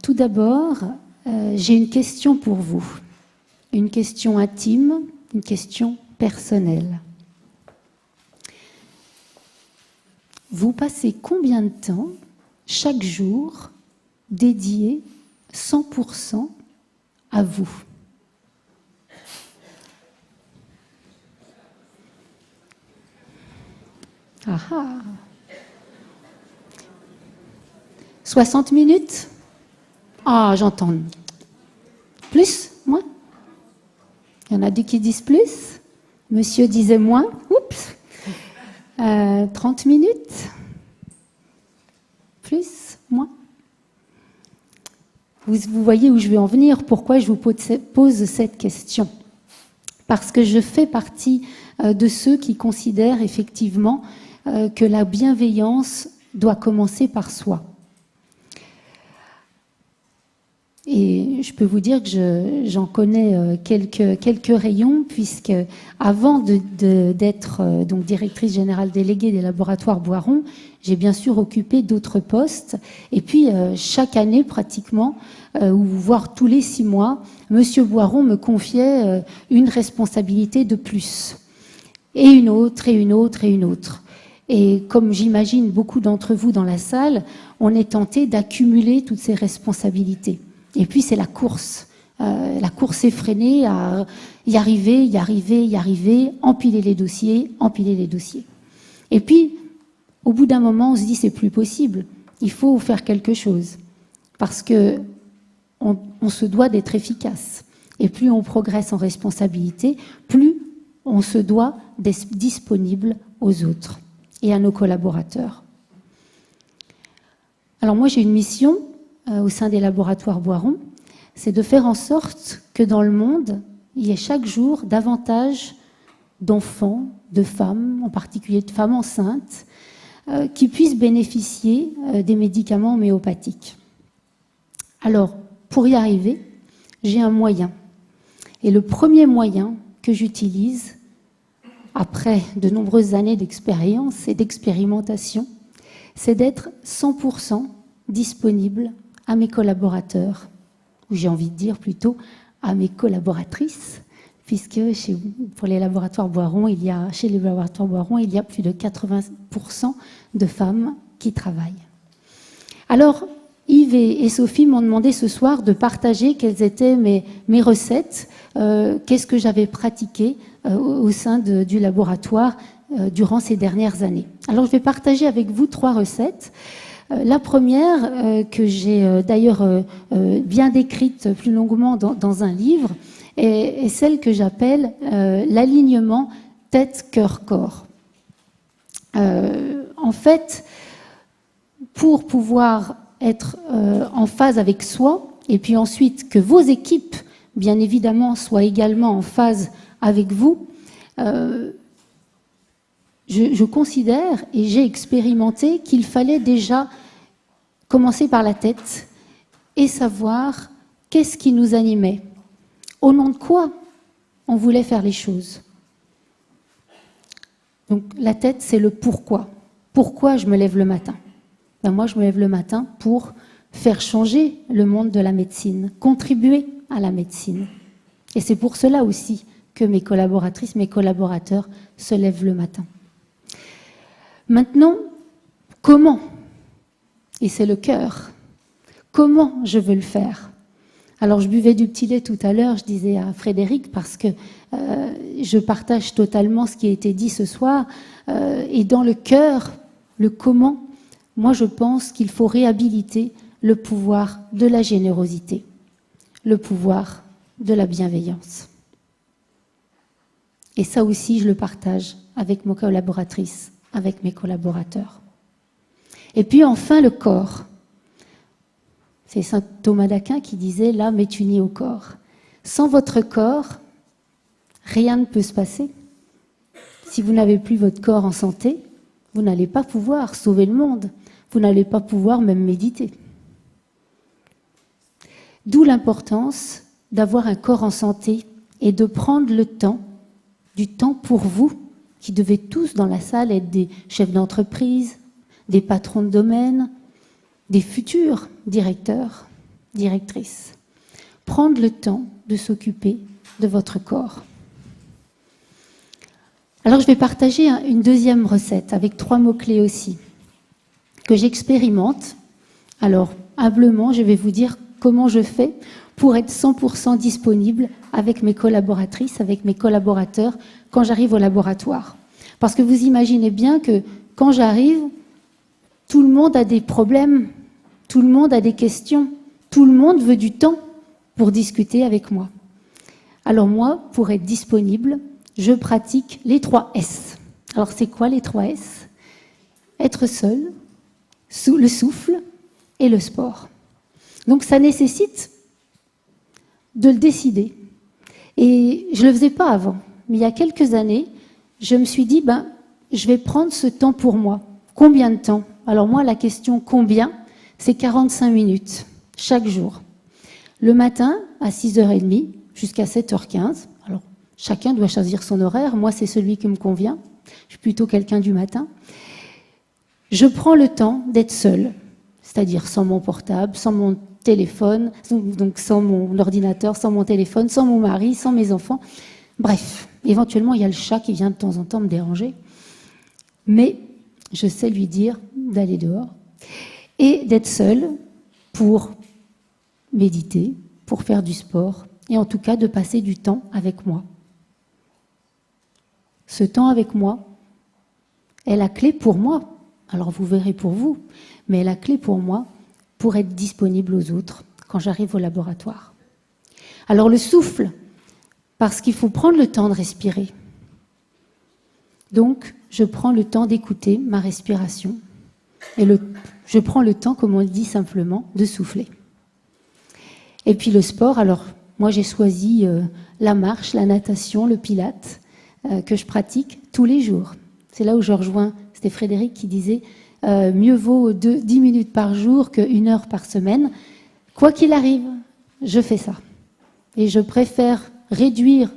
tout d'abord, j'ai une question pour vous. Une question intime, une question personnelle. Vous passez combien de temps, chaque jour, dédié 100% à vous? Ah ah. 60 minutes? Ah, j'entends. Plus? Moins? Il y en a deux qui disent plus. Monsieur disait moins. Oups. 30 minutes? Plus? Moins? Vous voyez où je vais en venir. Pourquoi je vous pose cette question? Parce que je fais partie de ceux qui considèrent effectivement que la bienveillance doit commencer par soi. Et je peux vous dire que j'en connais quelques rayons, puisque avant d'être donc directrice générale déléguée des laboratoires Boiron, j'ai bien sûr occupé d'autres postes. Et puis chaque année pratiquement, ou voire tous les 6 mois, Monsieur Boiron me confiait une responsabilité de plus, et une autre, et une autre, et une autre. Et comme j'imagine beaucoup d'entre vous dans la salle, on est tenté d'accumuler toutes ces responsabilités. Et puis c'est la course effrénée à y arriver, empiler les dossiers. Et puis, au bout d'un moment, on se dit c'est plus possible, il faut faire quelque chose. Parce que on se doit d'être efficace. Et plus on progresse en responsabilité, plus on se doit d'être disponible aux autres et à nos collaborateurs. Alors moi, j'ai une mission au sein des laboratoires Boiron, c'est de faire en sorte que dans le monde, il y ait chaque jour davantage d'enfants, de femmes, en particulier de femmes enceintes, qui puissent bénéficier des médicaments homéopathiques. Alors, pour y arriver, j'ai un moyen. Et le premier moyen que j'utilise, après de nombreuses années d'expérience et d'expérimentation, c'est d'être 100% disponible à mes collaborateurs, ou j'ai envie de dire plutôt à mes collaboratrices, puisque pour les laboratoires Boiron, chez les laboratoires Boiron, il y a plus de 80% de femmes qui travaillent. Alors, Yves et Sophie m'ont demandé ce soir de partager quelles étaient mes recettes, qu'est-ce que j'avais pratiqué au sein du laboratoire durant ces dernières années. Alors, je vais partager avec vous 3 recettes. La première, que j'ai d'ailleurs bien décrite plus longuement dans un livre, est celle que j'appelle l'alignement tête-cœur-corps. En fait, pour pouvoir être en phase avec soi, et puis ensuite que vos équipes, bien évidemment, soient également en phase avec vous, je considère et j'ai expérimenté qu'il fallait déjà commencer par la tête et savoir qu'est-ce qui nous animait, au nom de quoi on voulait faire les choses. Donc la tête, c'est le pourquoi. Pourquoi je me lève le matin? Moi, je me lève le matin pour faire changer le monde de la médecine, contribuer à la médecine. Et c'est pour cela aussi que mes collaboratrices, mes collaborateurs se lèvent le matin. Maintenant, comment? Et c'est le cœur. Comment je veux le faire? Alors, je buvais du petit lait tout à l'heure, je disais à Frédéric, parce que je partage totalement ce qui a été dit ce soir. Et dans le cœur, le comment, moi je pense qu'il faut réhabiliter le pouvoir de la générosité, le pouvoir de la bienveillance. Et ça aussi, je le partage avec mes collaboratrices, avec mes collaborateurs. Et puis enfin, le corps. C'est saint Thomas d'Aquin qui disait « l'âme est unie au corps ». Sans votre corps, rien ne peut se passer. Si vous n'avez plus votre corps en santé, vous n'allez pas pouvoir sauver le monde. Vous n'allez pas pouvoir même méditer. D'où l'importance d'avoir un corps en santé et de prendre le temps, du temps pour vous, qui devez tous dans la salle être des chefs d'entreprise, des patrons de domaine, des futurs directeurs. directrice. Prendre le temps de s'occuper de votre corps. Alors je vais partager une deuxième recette avec 3 mots-clés aussi, que j'expérimente. Alors humblement, je vais vous dire comment je fais pour être 100% disponible avec mes collaboratrices, avec mes collaborateurs, quand j'arrive au laboratoire. Parce que vous imaginez bien que quand j'arrive, tout le monde a des problèmes, tout le monde a des questions, tout le monde veut du temps pour discuter avec moi. Alors moi, pour être disponible, je pratique les 3 S. Alors c'est quoi les 3 S? Être seul, le souffle et le sport. Donc ça nécessite de le décider. Et je ne le faisais pas avant. Mais il y a quelques années, je me suis dit, je vais prendre ce temps pour moi. Combien de temps? Alors moi, la question combien, c'est 45 minutes chaque jour. Le matin, à 6h30 jusqu'à 7h15. Alors, chacun doit choisir son horaire. Moi, c'est celui qui me convient. Je suis plutôt quelqu'un du matin. Je prends le temps d'être seule, c'est-à-dire sans mon portable, sans mon téléphone, donc sans mon ordinateur, sans mon téléphone, sans mon mari, sans mes enfants. Bref, éventuellement, il y a le chat qui vient de temps en temps me déranger. Mais je sais lui dire d'aller dehors et d'être seule pour méditer, pour faire du sport et en tout cas de passer du temps avec moi. Ce temps avec moi est la clé pour moi. Alors vous verrez pour vous, mais la clé pour moi pour être disponible aux autres quand j'arrive au laboratoire. Alors le souffle, parce qu'il faut prendre le temps de respirer. Donc, je prends le temps d'écouter ma respiration. Et je prends le temps, comme on le dit simplement, de souffler. Et puis le sport, alors moi j'ai choisi la marche, la natation, le pilate, que je pratique tous les jours. C'est là où je rejoins, c'était Frédéric qui disait mieux vaut 10 minutes par jour que 1 heure par semaine. Quoi qu'il arrive, je fais ça. Et je préfère réduire,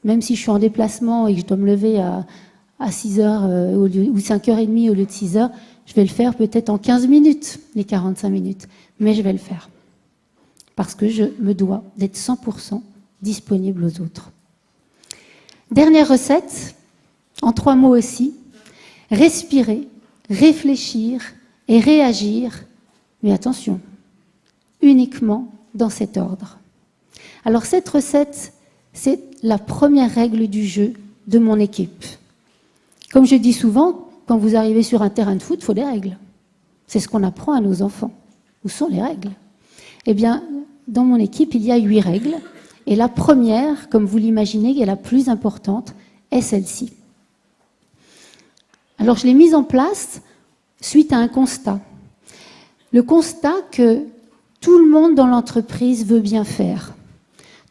même si je suis en déplacement et que je dois me lever à 6h ou 5h30 au lieu de 6h, je vais le faire peut-être en 15 minutes, les 45 minutes. Mais je vais le faire. Parce que je me dois d'être 100% disponible aux autres. Dernière recette, en 3 mots aussi, respirer, réfléchir et réagir, mais attention, uniquement dans cet ordre. Alors cette recette, c'est la première règle du jeu de mon équipe. Comme je dis souvent, quand vous arrivez sur un terrain de foot, il faut des règles. C'est ce qu'on apprend à nos enfants. Où sont les règles? Eh bien, dans mon équipe, il y a 8 règles. Et la première, comme vous l'imaginez, qui est la plus importante, est celle-ci. Alors, je l'ai mise en place suite à un constat. Le constat que tout le monde dans l'entreprise veut bien faire.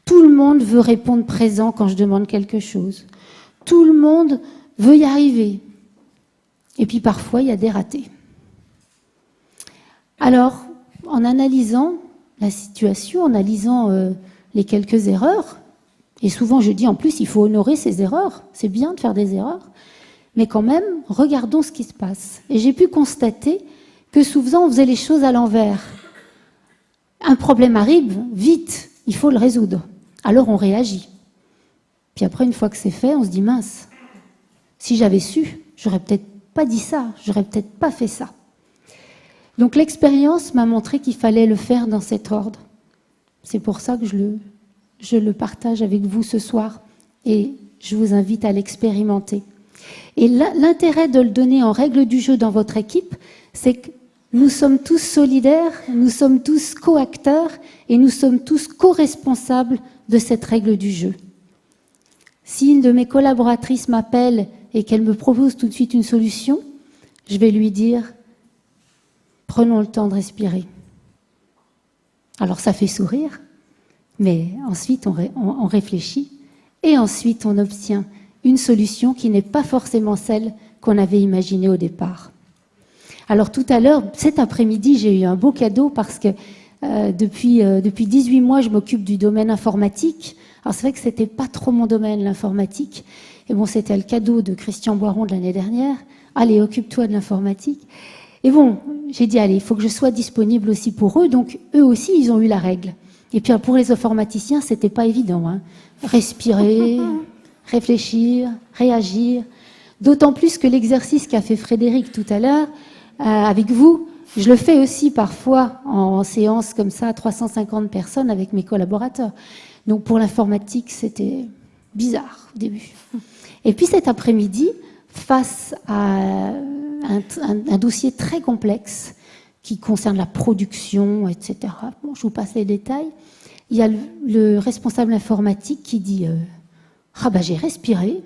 Tout le monde veut répondre présent quand je demande quelque chose. Tout le monde veut y arriver. Et puis parfois, il y a des ratés. Alors, en analysant la situation, en analysant les quelques erreurs, et souvent je dis en plus, il faut honorer ces erreurs, c'est bien de faire des erreurs, mais quand même, regardons ce qui se passe. Et j'ai pu constater que souvent, on faisait les choses à l'envers. Un problème arrive, vite, il faut le résoudre. Alors on réagit. Puis après, une fois que c'est fait, on se dit, mince, si j'avais su, j'aurais peut-être pas dit ça, j'aurais peut-être pas fait ça. Donc l'expérience m'a montré qu'il fallait le faire dans cet ordre. C'est pour ça que je le partage avec vous ce soir et je vous invite à l'expérimenter. Et l'intérêt de le donner en règle du jeu dans votre équipe, c'est que nous sommes tous solidaires, nous sommes tous co-acteurs et nous sommes tous co-responsables de cette règle du jeu. Si une de mes collaboratrices m'appelle et qu'elle me propose tout de suite une solution, je vais lui dire « Prenons le temps de respirer ». Alors ça fait sourire, mais ensuite on réfléchit et ensuite on obtient une solution qui n'est pas forcément celle qu'on avait imaginée au départ. Alors tout à l'heure, cet après-midi, j'ai eu un beau cadeau parce que depuis 18 mois, je m'occupe du domaine informatique. Alors c'est vrai que c'était pas trop mon domaine, l'informatique. Et bon, c'était le cadeau de Christian Boiron de l'année dernière. Allez, occupe-toi de l'informatique. Et bon, j'ai dit, allez, il faut que je sois disponible aussi pour eux. Donc, eux aussi, ils ont eu la règle. Et puis, pour les informaticiens, c'était pas évident. Hein. Respirer, réfléchir, réagir. D'autant plus que l'exercice qu'a fait Frédéric tout à l'heure, avec vous, je le fais aussi parfois en séance comme ça, 350 personnes avec mes collaborateurs. Donc, pour l'informatique, c'était bizarre au début. Et puis, cet après-midi, face à un dossier très complexe qui concerne la production, etc. Bon, je vous passe les détails. Il y a le responsable informatique qui dit « Ah ben j'ai respiré ».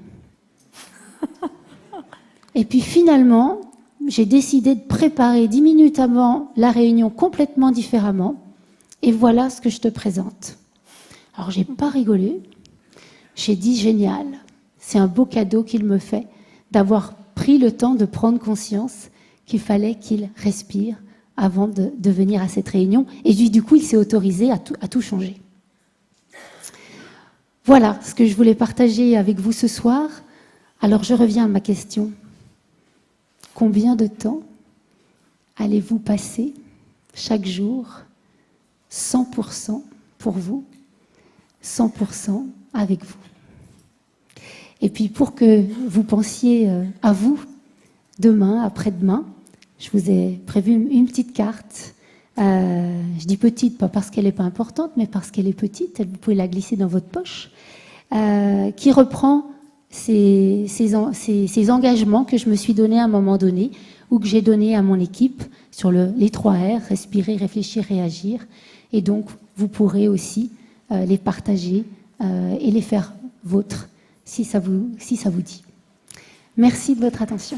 Et puis finalement, j'ai décidé de préparer 10 minutes avant la réunion complètement différemment. Et voilà ce que je te présente. Alors j'ai pas rigolé. J'ai dit « Génial, c'est un beau cadeau qu'il me fait d'avoir pris le temps de prendre conscience qu'il fallait qu'il respire avant de venir à cette réunion. Et du coup, il s'est autorisé à tout changer. Voilà ce que je voulais partager avec vous ce soir. Alors, je reviens à ma question. Combien de temps allez-vous passer chaque jour 100% pour vous, 100% avec vous? Et puis, pour que vous pensiez à vous, demain, après-demain, je vous ai prévu une petite carte. Je dis petite, pas parce qu'elle n'est pas importante, mais parce qu'elle est petite. Vous pouvez la glisser dans votre poche. Qui reprend ces engagements que je me suis donnés à un moment donné, ou que j'ai donnés à mon équipe sur les 3 R, respirer, réfléchir, réagir. Et donc, vous pourrez aussi les partager et les faire vôtres, si ça vous dit. Merci de votre attention.